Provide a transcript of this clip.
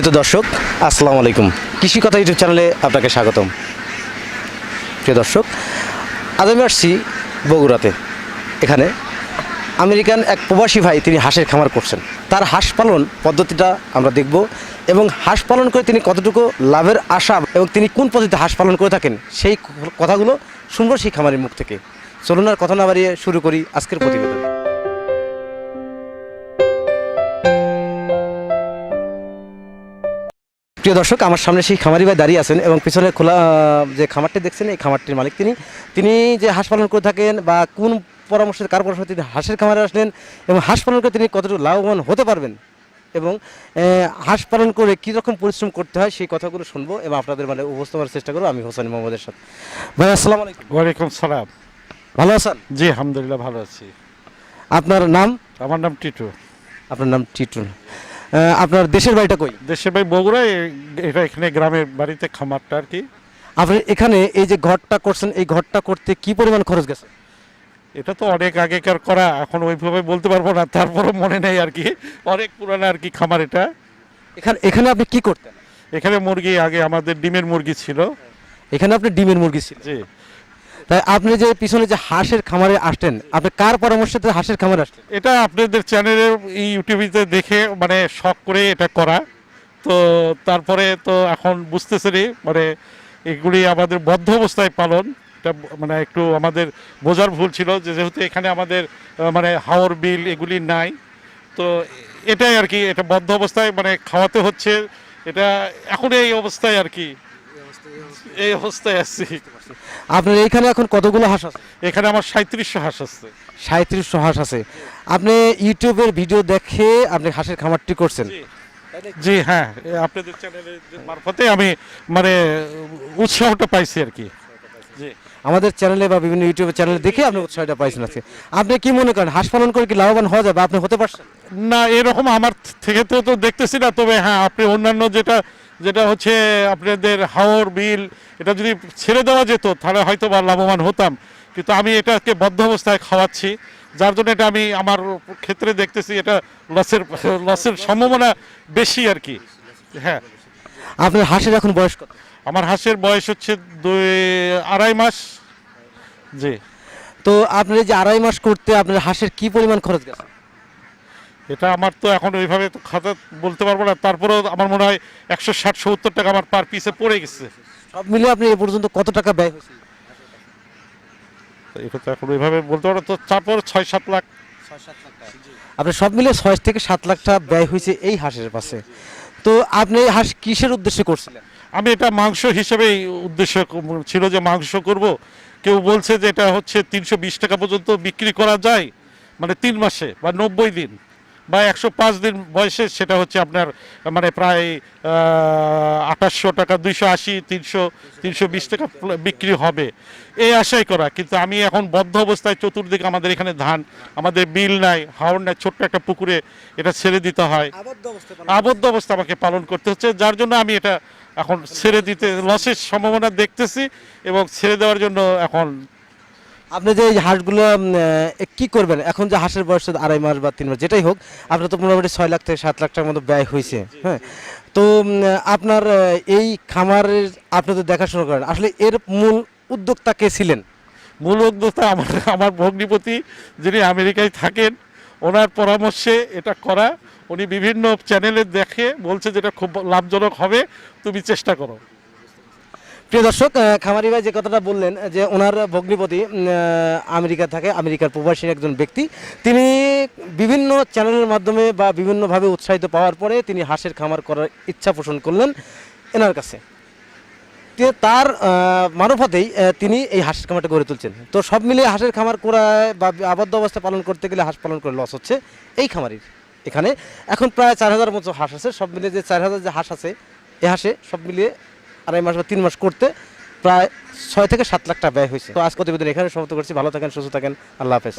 সম্মানিত দর্শক, আসসালামু আলাইকুম। কৃষি কথা ইউটিউব চ্যানেলে আপনাকে স্বাগতম। প্রিয় দর্শক, আজ আমি আসছি বগুড়াতে। এখানে আমেরিকান এক প্রবাসী ভাই, তিনি হাঁসের খামার করছেন। তার হাঁস পালন পদ্ধতিটা আমরা দেখব এবং হাঁস পালন করে তিনি কতটুকু লাভের আশা এবং তিনি কোন পদ্ধতিতে হাঁস পালন করে থাকেন সেই কথাগুলো শুনবো সেই খামারের মুখ থেকে। চলুন আর কথা না বাড়িয়ে শুরু করি আজকের প্রতিবেদন। প্রিয় দর্শক, আমার সামনে সেই খামারি ভাই দাঁড়িয়ে আছেন এবং পিছনে খোলা যে খামারটি দেখছেন এই খামারটির মালিক তিনি যে হাঁস পালন করে থাকেন বা কোন কার পরামর্শে তিনি হাঁসের খামারে আসলেন এবং হাঁস পালন করে তিনি কতটুকু লাভবান হতে পারবেন এবং হাঁস পালন করে কী রকম পরিশ্রম করতে হয় সেই কথাগুলো শুনবো এবং আপনাদের মানে উপস্থাপনের চেষ্টা করবো। আমি হোসেন মোহাম্মদের সাথে। ভাই আসসালামু আলাইকুম। ওয়ালাইকুম সালাম। ভালো আছেন? জি আলহামদুলিল্লাহ ভালো আছি। আপনার নাম? আমার নাম টিটু। আপনার নাম টিটু। আপনার দেশের বাড়িটা কই? দেশের বাড়ি বগুড়ায়, এটা এখানে গ্রামের বাড়িতে খামারটা আর কি। আপনি এখানে এই যে ঘরটা করছেন, এই ঘরটা করতে কি পরিমাণ খরচ গেছে? এটা তো অনেক আগেকার করা, এখন ওইভাবে বলতে পারবো না, তারপরও মনে নেই আর কি। অনেক পুরানো আর কি খামার এটা। এখানে আপনি কি করতেন? এখানে মুরগি, আগে আমাদের ডিমের মুরগি ছিল। এখানে আপনি ডিমের মুরগি ছিল? জি। তাই আপনি যে পিছনে যে হাঁসের খামারে আসতেন, আপনি কার পরামর্শে হাঁসের খামারে আসতেন? এটা আপনাদের চ্যানেলে ইউটিউবে দেখে মানে শখ করে এটা করা। তো তারপরে তো এখন বুঝতেছেনই মানে এগুলি আমাদের বদ্ধ অবস্থায় পালন। এটা মানে একটু আমাদের বোঝার ভুল ছিল, যেহেতু এখানে আমাদের মানে হাওর বিল এগুলি নাই। তো এটাই আর কি, এটা বদ্ধ অবস্থায় মানে খাওয়াতে হচ্ছে। এটা এখন এই অবস্থায় আর কি, এই অবস্থায় আসছি। আপনার এইখানে এখন কতগুলো হাঁস আছে? এখানে আমার 3700 হাঁস আছে। 3700 হাঁস আছে। আপনি ইউটিউবের ভিডিও দেখে আপনি হাঁসের খামারটি করছেন? জি হ্যাঁ, আপনাদের চ্যানেলের মারফতে আমি মানে উৎসাহটা পাইছি আর কি। জি, আমাদের চ্যানেলে বা বিভিন্ন ইউটিউবের চ্যানেলে দেখে আপনি উৎসাহটা পাইছেন আজকে। আপনি কি মনে করেন হাঁস পালন করে কি লাভবান হওয়া যাবে? আপনি হতে পারছেন? না এরকম আমার থেকে তো দেখতেছি না, তবে হ্যাঁ আপনি অন্যান্য যেটা যেটা হচ্ছে আপনাদের হাওর বিল, এটা যদি ছেড়ে দেওয়া যেত তাহলে হয়তো বা লাভবান হতাম। কিন্তু আমি এটাকে বদ্ধ অবস্থায় খাওয়াচ্ছি, যার জন্য এটা আমি আমার ক্ষেত্রে দেখতেছি এটা লসের সম্ভাবনা বেশি আর কি। হ্যাঁ। আপনার হাঁসের এখন বয়স কত? আমার হাঁসের বয়স হচ্ছে 2-2.5 মাস। জি। তো আপনার এই যে 2.5 মাস করতে আপনার হাঁসের কি পরিমাণ খরচ গেছে? এটা আমার তো এখন ওইভাবে তো খাতা বলতে পারবো না, তারপরেও আমার মনে হয় 160-170 টাকা আমার পার পিসে পড়ে গেছে। সব মিলে আপনি এ পর্যন্ত কত টাকা ব্যয় হয়েছে? এটা তো এখন ওইভাবে বলতে পারবো, তো তারপর 6-7 লাখ। আপনার সব মিলে 6 থেকে 7 লাখ টাকা ব্যয় হয়েছে এই হাঁসের পাশে। তো আপনি এই হাঁস কিসের উদ্দেশ্যে করছিলেন? আমি এটা মাংস হিসেবেই উদ্দেশ্য ছিল যে মাংস করব। কেউ বলছে যে এটা হচ্ছে 320 টাকা পর্যন্ত বিক্রি করা যায়, মানে 3 মাসে বা 90 দিন বা 105 দিন বয়সে। সেটা হচ্ছে আপনার মানে প্রায় 2800 টাকা, 280, 320 টাকা বিক্রি হবে এই আশাই করা। কিন্তু আমি এখন বদ্ধ অবস্থায়, চতুর্দিকে আমাদের এখানে ধান, আমাদের বিল নাই, হাওর নাই, ছোট্ট একটা পুকুরে এটা ছেড়ে দিতে হয়। আবদ্ধ অবস্থা আমাকে পালন করতে হচ্ছে, যার জন্য আমি এটা এখন ছেড়ে দিতে লসের সম্ভাবনা দেখতেছি এবং ছেড়ে দেওয়ার জন্য এখন। আপনি যে এই হাঁসগুলো কি করবেন এখন, যে হাঁসের বয়স 2.5 মাস বা 3 মাস যেটাই হোক, আপনার তো মোটামুটি 6 লাখ থেকে 7 লাখ টাকার মতো ব্যয় হয়েছে। হ্যাঁ, তো আপনার এই খামারের আপনি তো দেখাশোনা করেন, আসলে এর মূল উদ্যোক্তা কে ছিলেন? মূল উদ্যোক্তা আমার ভগ্নিপতি, যিনি আমেরিকায় থাকেন, ওনার পরামর্শে এটা করা। উনি বিভিন্ন চ্যানেলে দেখে বলছে যেটা খুব লাভজনক হবে, তুমি চেষ্টা করো। প্রিয় দর্শক, খামারি ভাই যে কথাটা বললেন যে ওনার ভগ্নিপতি আমেরিকা থাকে, আমেরিকার প্রবাসী একজন ব্যক্তি, তিনি বিভিন্ন চ্যানেলের মাধ্যমে বা বিভিন্নভাবে উৎসাহিত পাওয়ার পরে তিনি হাঁসের খামার করার ইচ্ছা পোষণ করলেন এনার কাছে। তার মারফতেই তিনি এই হাঁসের খামারটা গড়ে তুলছেন। তো সব মিলিয়ে হাঁসের খামার করায় বা আবদ্ধ অবস্থা পালন করতে গেলে হাঁস পালন করে লস হচ্ছে এই খামারির। এখানে এখন প্রায় 4000 মতো হাঁস আছে। সব মিলিয়ে যে 4000 যে হাঁস আছে, এই হাঁসে সব মিলিয়ে 2.5 মাস বা 3 মাস করতে প্রায় 6 থেকে 7 লাখ টাকা ব্যয় হয়েছে। তো আজ প্রতিবেদন এখানে সমাপ্ত করছি। ভালো থাকেন, সুস্থ থাকেন, আল্লাহ হাফেজ।